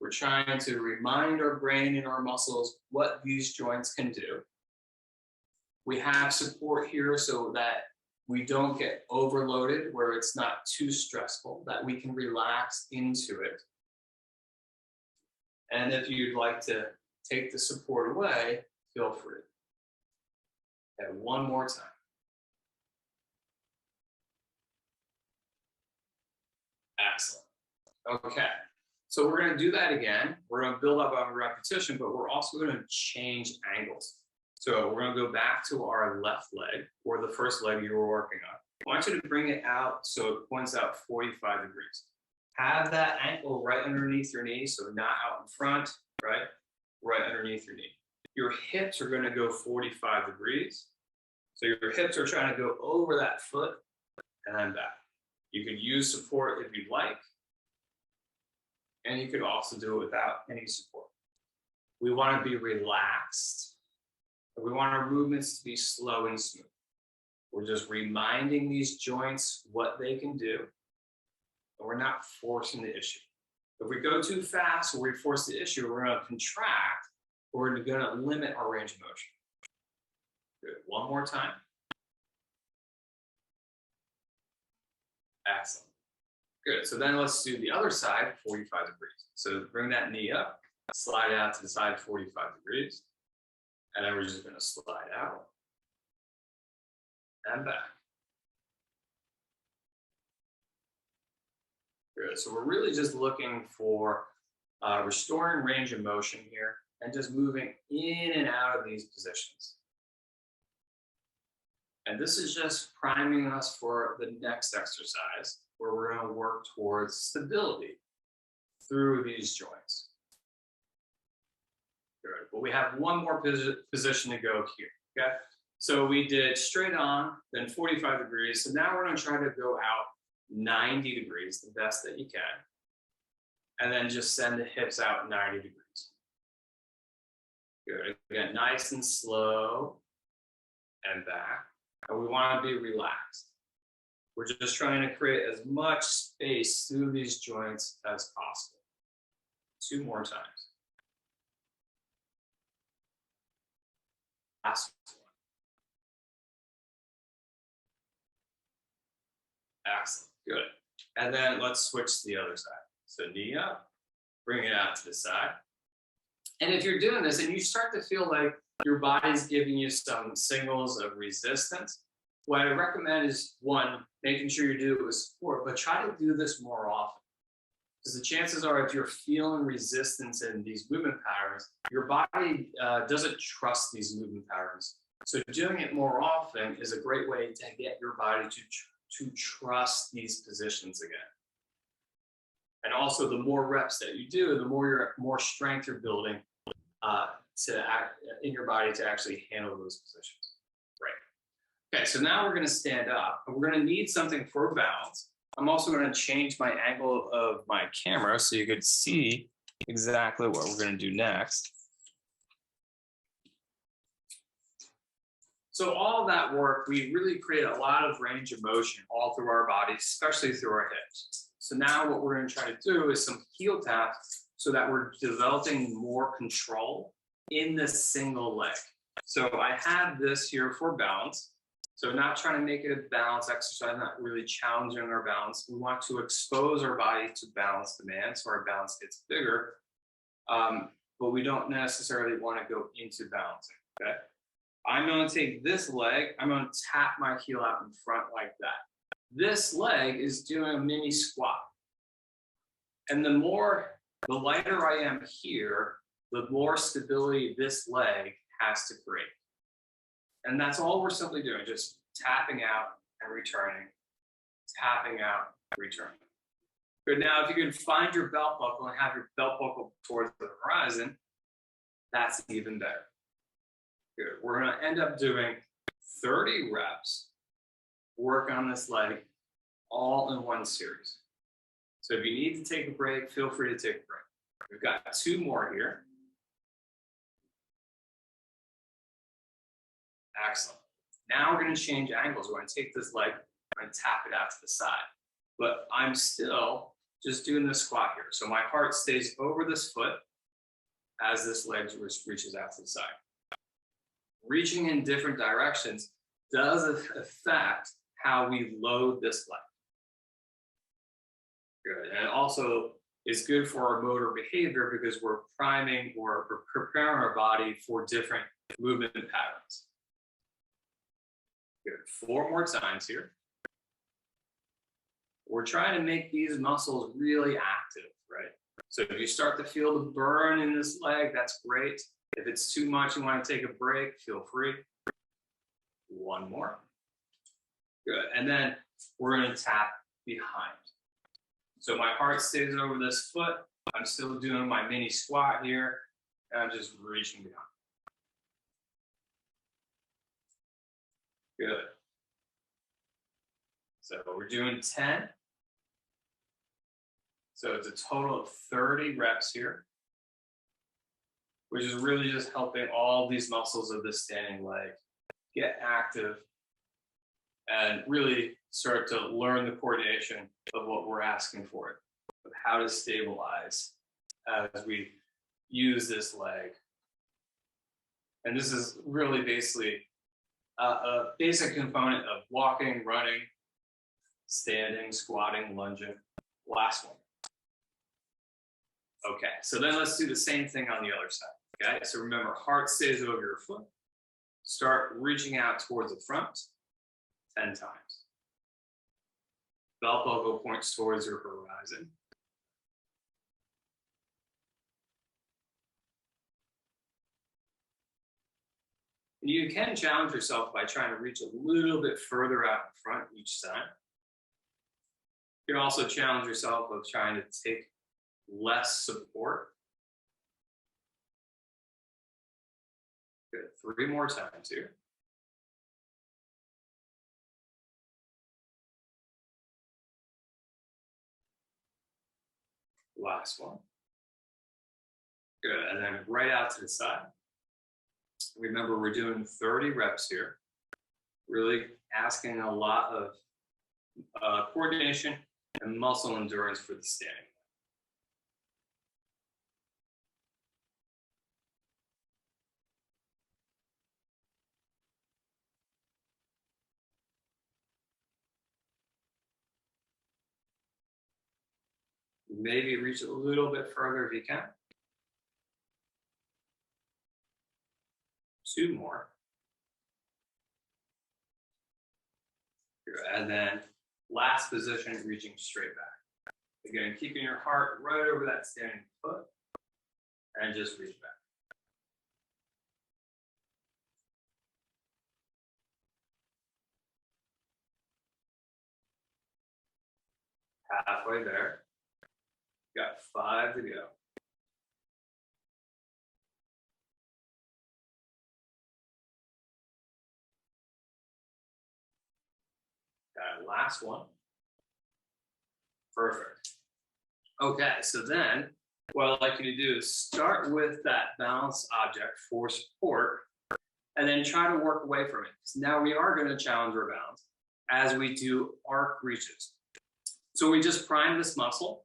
We're trying to remind our brain and our muscles what these joints can do. We have support here so that we don't get overloaded, where it's not too stressful, that we can relax into it. And if you'd like to take the support away, feel free. Okay, one more time. Excellent. Okay. So we're going to do that again. We're going to build up on repetition, but we're also going to change angles. So we're going to go back to our left leg, or the first leg you were working on. I want you to bring it out so it points out 45 degrees. Have that ankle right underneath your knee, so not out in front, right? Right underneath your knee. Your hips are going to go 45 degrees. So your hips are trying to go over that foot and then back. You could use support if you'd like, and you could also do it without any support. We want to be relaxed. We want our movements to be slow and smooth. We're just reminding these joints what they can do, and we're not forcing the issue. If we go too fast or we force the issue, we're going to contract, or we're going to limit our range of motion. Good. One more time. Excellent. Good. So then let's do the other side, 45 degrees. So bring that knee up, slide out to the side 45 degrees, and then we're just going to slide out and back. Good. So we're really just looking for restoring range of motion here and just moving in and out of these positions. And this is just priming us for the next exercise, where we're going to work towards stability through these joints. Good. But we have one more position to go here. Okay. So we did straight on, then 45 degrees. So now we're going to try to go out 90 degrees, the best that you can. And then just send the hips out 90 degrees. Good. Again, nice and slow and back. And we want to be relaxed. We're just trying to create as much space through these joints as possible. 2 more times. Last one. Excellent. Good. And then let's switch to the other side. So knee up, bring it out to the side. And if you're doing this and you start to feel like your body's giving you some signals of resistance, what I recommend is, one, making sure you do it with support, but try to do this more often. Because the chances are, if you're feeling resistance in these movement patterns, your body doesn't trust these movement patterns. So doing it more often is a great way to get your body to trust these positions again. And also, the more reps that you do, the more strength you're building in your body to actually handle those positions. Right. Okay, so now we're going to stand up, and we're going to need something for balance. I'm also going to change my angle of my camera so you could see exactly what we're going to do next. So all of that work, we really create a lot of range of motion all through our body, especially through our hips. So now what we're going to try to do is some heel taps so that we're developing more control in this single leg. So I have this here for balance. So not trying to make it a balance exercise, not really challenging our balance. We want to expose our body to balance demands so our balance gets bigger, but we don't necessarily want to go into balancing, okay? I'm going to take this leg, I'm going to tap my heel out in front like that. This leg is doing a mini squat. And the lighter I am here, the more stability this leg has to create. And that's all we're simply doing, just tapping out and returning, tapping out, returning. Good. Now, if you can find your belt buckle and have your belt buckle towards the horizon, that's even better. Good. We're going to end up doing 30 reps, work on this leg, all in one series. So if you need to take a break, feel free to take a break. We've got 2 more here. Excellent. Now we're going to change angles. We're going to take this leg and tap it out to the side. But I'm still just doing this squat here. So my heart stays over this foot as this leg reaches out to the side. Reaching in different directions does affect how we load this leg. Good. And it also is good for our motor behavior because we're priming or we're preparing our body for different movement patterns. Good. 4 more times here. we're trying to make these muscles really active, right? So if you start to feel the burn in this leg, that's great. If it's too much, you want to take a break, feel free. One more. Good. And then we're going to tap behind. So my heart stays over this foot. I'm still doing my mini squat here. And I'm just reaching behind. Good. So we're doing 10. So it's a total of 30 reps here, which is really just helping all these muscles of the standing leg get active and really start to learn the coordination of what we're asking for it, of how to stabilize as we use this leg. And this is really basically a basic component of walking, running, standing, squatting, lunging. Last one. Okay, so then let's do the same thing on the other side. Okay, so remember, heart stays over your foot. Start reaching out towards the front 10 times. Belt buckle points towards your horizon. And you can challenge yourself by trying to reach a little bit further out in front each time. You can also challenge yourself with trying to take less support. Good. 3 more times here. Last one. Good. And then right out to the side. Remember, we're doing 30 reps here. Really asking a lot of coordination and muscle endurance for the standing. Maybe reach a little bit further if you can. 2 more. And then last position, reaching straight back. Again, keeping your heart right over that standing foot and just reach back. Halfway there. Got 5 to go. Got last one. Perfect. Okay, so then what I'd like you to do is start with that balanced object for support and then try to work away from it. Now we are going to challenge our balance as we do arc reaches. So we just prime this muscle,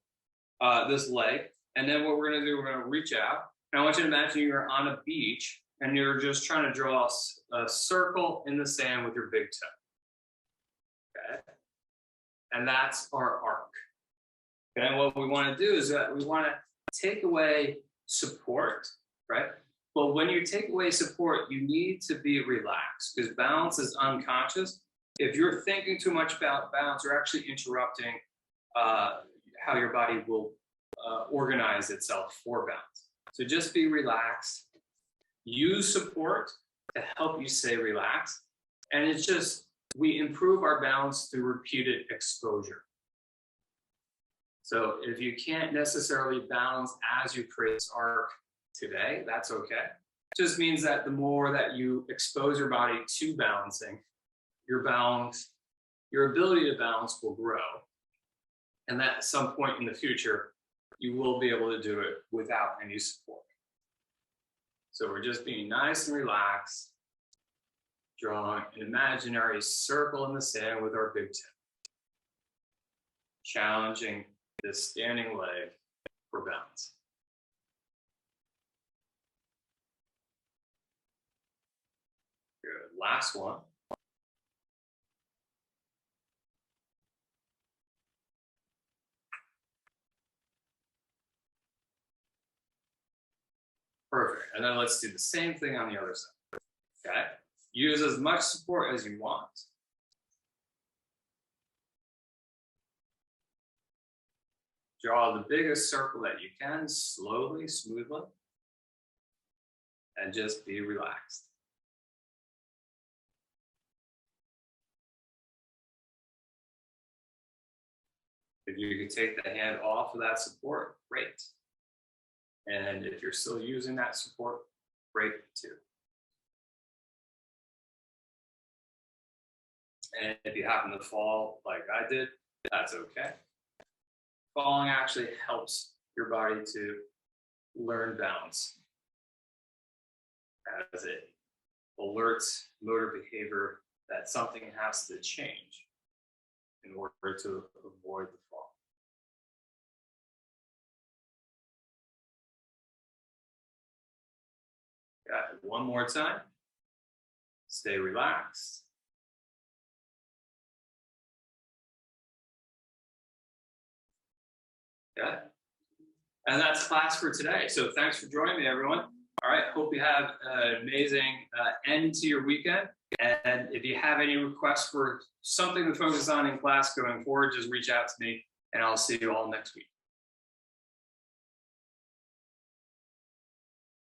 this leg, and then what we're going to do, we're going to reach out. And I want you to imagine you're on a beach and you're just trying to draw a circle in the sand with your big toe. Okay? And that's our arc. Okay, and what we want to do is that we want to take away support, right? But when you take away support, you need to be relaxed because balance is unconscious. If you're thinking too much about balance, you're actually interrupting how your body will organize itself for balance. So just be relaxed. Use support to help you stay relaxed. And it's just, we improve our balance through repeated exposure. So if you can't necessarily balance as you create this arc today, that's okay. It just means that the more that you expose your body to balancing, your ability to balance will grow. And that at some point in the future, you will be able to do it without any support. So we're just being nice and relaxed, drawing an imaginary circle in the sand with our big toe. Challenging this standing leg for balance. Good. Last one. Perfect. And then let's do the same thing on the other side. Okay. Use as much support as you want. Draw the biggest circle that you can, slowly, smoothly, and just be relaxed. If you can take the hand off of that support, great. And if you're still using that support, great too. And if you happen to fall like I did, that's okay. Falling actually helps your body to learn balance, as it alerts motor behavior that something has to change in order to avoid the fall. Got it. One more time. Stay relaxed. Got it. And that's class for today. So thanks for joining me, everyone. All right, hope you have an amazing end to your weekend. And if you have any requests for something to focus on in class going forward, just reach out to me and I'll see you all next week.